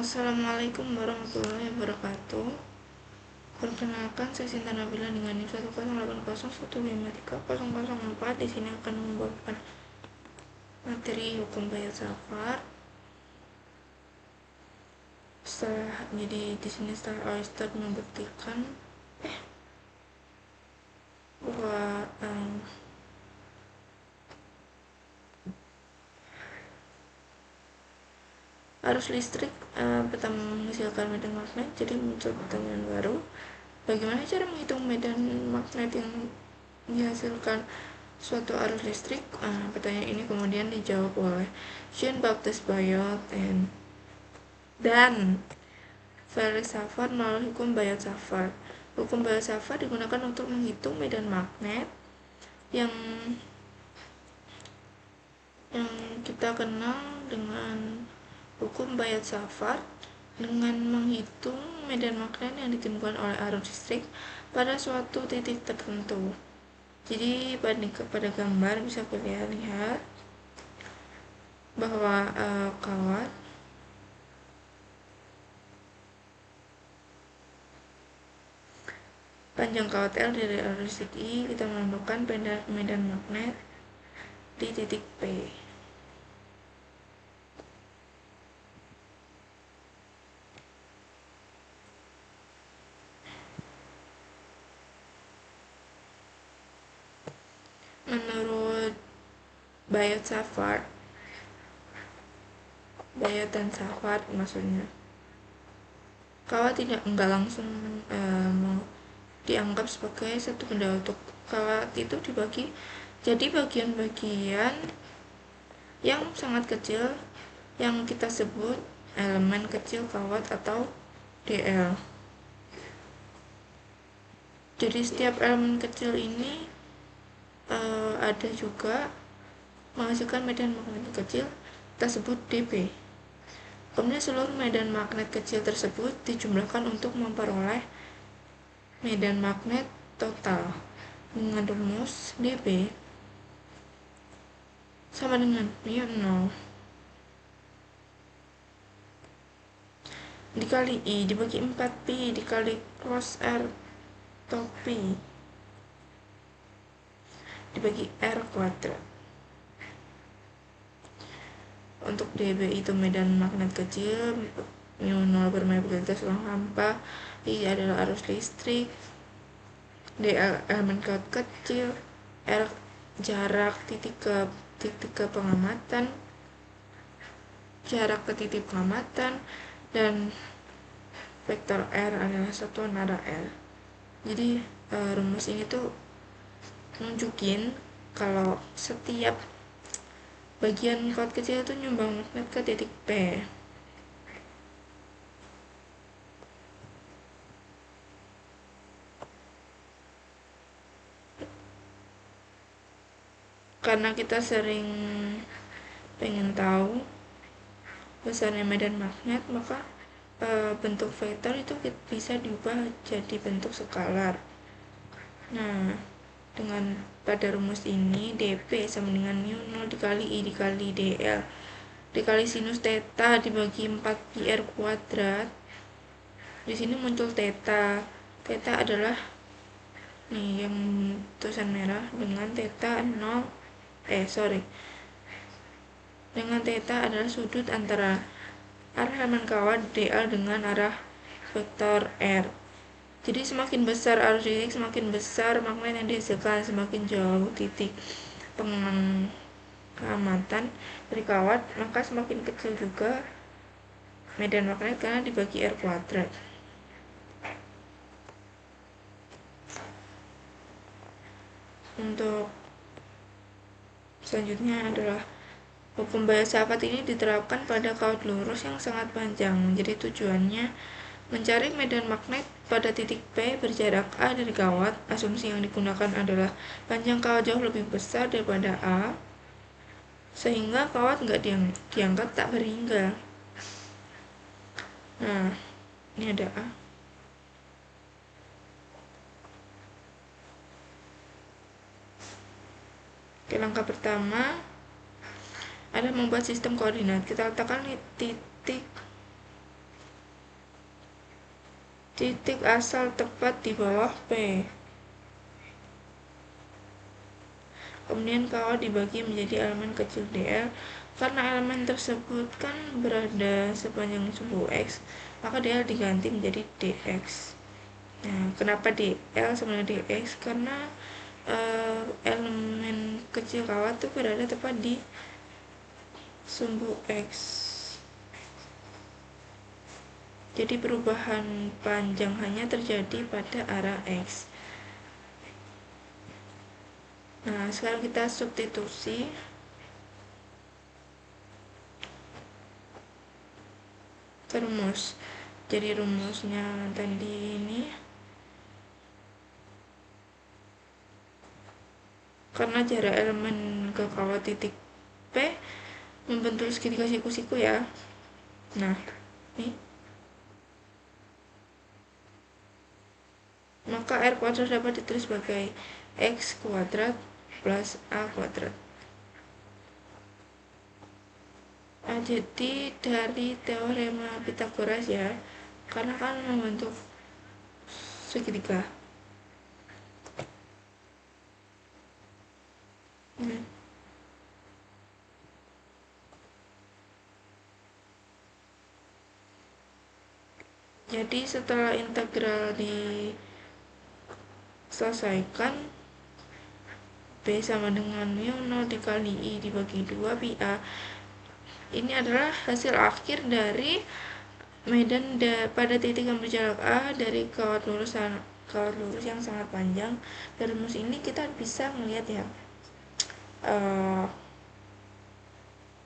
Assalamualaikum warahmatullahi wabarakatuh. Perkenalkan, saya Sinta Nabila dengan NIM 10801530004. Di sini akan membawakan materi hukum bayar safar. Setelah Ustadz membuktikan bahwa arus listrik pertama menghasilkan medan magnet, jadi muncul pertanyaan baru, bagaimana cara menghitung medan magnet yang dihasilkan suatu arus listrik. Pertanyaan ini kemudian dijawab oleh Jean Baptiste Bayot dan Felix Safar melalui hukum Bayot-Safar. Hukum Bayot-Safar digunakan untuk menghitung medan magnet yang kita kenal dengan hukum Bayot-Safar, dengan menghitung medan magnet yang ditimbulkan oleh arus listrik pada suatu titik tertentu. Jadi pada gambar bisa kalian lihat bahwa kawat panjang kawat L dari arus listrik I, kita menentukan medan magnet di titik P. Menurut Bayot dan Safar maksudnya, kawat enggak langsung dianggap sebagai satu benda utuh. Kawat itu dibagi jadi bagian-bagian yang sangat kecil yang kita sebut elemen kecil kawat atau DL. Jadi setiap elemen kecil ini ada juga menghasilkan medan magnet kecil, kita sebut dB. Kemudian seluruh medan magnet kecil tersebut dijumlahkan untuk memperoleh medan magnet total dengan rumus dB sama dengan mu 0 dikali I dibagi 4 pi dikali cos R atau pi dibagi R kuadrat. Untuk dB itu medan magnet kecil, mu 0 bermobilitas ruang hampa, I adalah arus listrik, dl elemen kawat kecil, R jarak ke titik pengamatan, dan vektor R adalah satuan arah R. Jadi rumus ini tuh nunjukin kalau setiap bagian kawat kecil itu nyumbang magnet ke titik P. Karena kita sering pengen tahu besarnya medan magnet, maka bentuk vektor itu bisa diubah jadi bentuk skalar. Nah, dengan pada rumus ini dP sama dengan mu 0 dikali I dikali dl dikali sinus theta dibagi 4 pi r kuadrat. Di sini muncul theta. Theta adalah nih yang tulisan merah dengan theta dengan theta adalah sudut antara arah elemen kawat dl dengan arah vektor r. Jadi semakin besar arus listrik, semakin besar magnet yang dihasilkan. Semakin jauh titik pengamatan dari kawat, maka semakin kecil juga medan magnet karena dibagi R kuadrat. Untuk selanjutnya adalah hukum Bayot-Safar ini diterapkan pada kawat lurus yang sangat panjang. Jadi tujuannya mencari medan magnet pada titik P berjarak A dari kawat. Asumsi yang digunakan adalah panjang kawat jauh lebih besar daripada A, sehingga kawat nggak dianggap tak berhingga. Nah, ini ada A. Oke, langkah pertama adalah membuat sistem koordinat. Kita letakkan titik titik asal tepat di bawah P. Kemudian kawat dibagi menjadi elemen kecil dl. Karena elemen tersebut kan berada sepanjang suku x, maka dl diganti menjadi dx. Nah, kenapa dl sama dengan dx? Karena elemen kecil kawat itu berada tepat di sumbu x. Jadi perubahan panjang hanya terjadi pada arah x. Nah, sekarang kita substitusi. Rumus. Jadi rumusnya tadi ini, karena jarak elemen ke kawat titik P membentuk segitiga siku-siku ya. Nah, ini maka R kuadrat dapat ditulis sebagai X kuadrat plus A kuadrat. Nah, jadi dari teorema Pythagoras ya, karena kan membentuk segitiga. Jadi setelah integral diselesaikan, B sama dengan mu 0 dikali I dibagi 2 pi A. Ini adalah hasil akhir dari medan pada titik yang berjarak A dari kawat lurus yang sangat panjang. Dari rumus ini kita bisa melihat ya,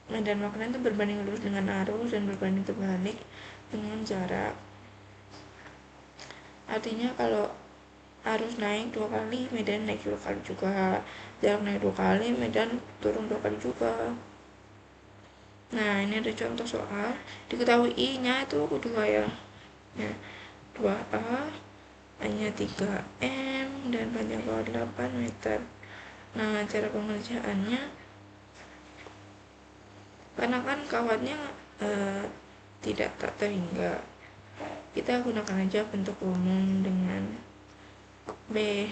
medan magnet itu berbanding lurus dengan arus dan berbanding terbalik dengan jarak. Artinya kalau arus naik 2 kali, medan naik 2 kali juga. Jarak naik 2 kali, medan turun 2 kali juga. Nah, ini ada contoh soal. Diketahui I nya itu 2 ya. Nah, 2A hanya 3M dan panjang kawat 8 meter. Nah, cara pengerjaannya, karena kan kawatnya tidak tak terhingga, kita gunakan aja bentuk umum dengan B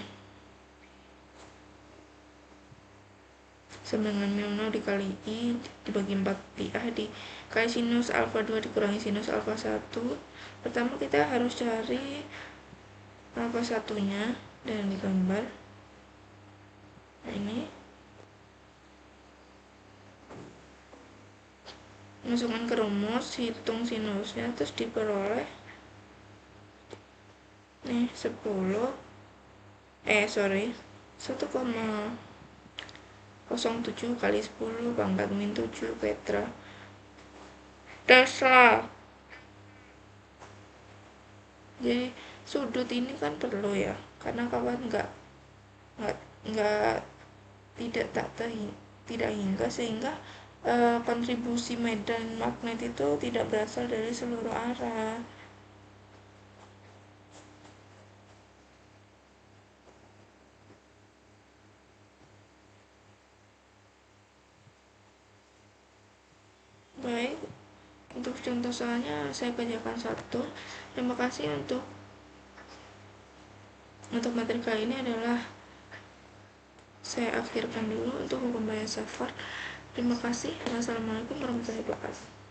sama dengan mu 0 dikali I dibagi 4 pi A dikali sinus alfa 2 dikurangi sinus alfa 1. Pertama kita harus cari alfa 1 nya dan digambar. Nah, ini masukkan ke rumus, hitung sinusnya, terus diperoleh nih 1,07 kali 10 pangkat min 7 Petra Tesla. Jadi sudut ini kan perlu ya, karena kawan nggak tidak tak tidak hingga, sehingga kontribusi medan magnet itu tidak berasal dari seluruh arah. Baik, untuk contoh soalnya saya kerjakan satu. Terima kasih. Untuk materi kali ini adalah saya akhirkan dulu untuk hukum bahasa safar. Terima kasih. Wassalamualaikum warahmatullahi wabarakatuh.